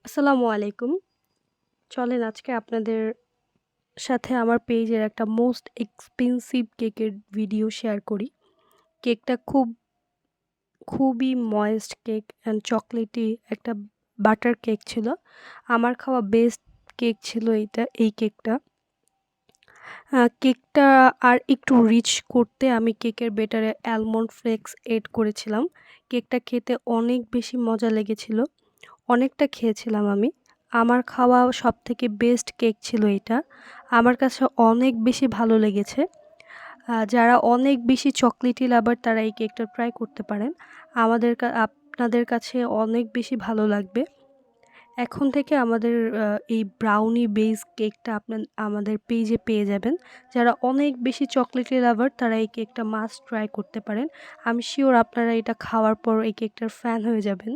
আসসালামু আলাইকুম। চলেন আজকে আপনাদের সাথে আমার পেজের একটা মোস্ট এক্সপেন্সিভ কেকের ভিডিও শেয়ার করি। কেকটা খুবই ময়েস্ট কেক অ্যান্ড চকলেটি একটা বাটার কেক ছিল। আমার খাওয়া বেস্ট কেক ছিল এই কেকটা। কেকটা আর একটু রিচ করতে আমি কেকের বেটারে অ্যালমন্ড ফ্লেক্স এড করেছিলাম। কেকটা খেতে অনেক বেশি মজা লেগেছিল। অনেকটা খেয়েছিলাম আমি। আমার খাওয়া সবথেকে বেস্ট কেক ছিল এটা। আমার কাছে অনেক বেশি ভালো লেগেছে। যারা অনেক বেশি চকলেটি লাভার তারা এই কেকটা ট্রাই করতে পারেন। আপনাদের কাছে অনেক বেশি ভালো লাগবে। এখন থেকে আমাদের এই ব্রাউনি বেস কেকটা আমাদের পেজে পেয়ে যাবেন। যারা অনেক বেশি চকলেটি লাভার তারা এই কেকটা মাস্ট ট্রাই করতে পারেন। আমি সিউর আপনারা এটা খাওয়ার পর এই কেকটার ফ্যান হয়ে যাবেন।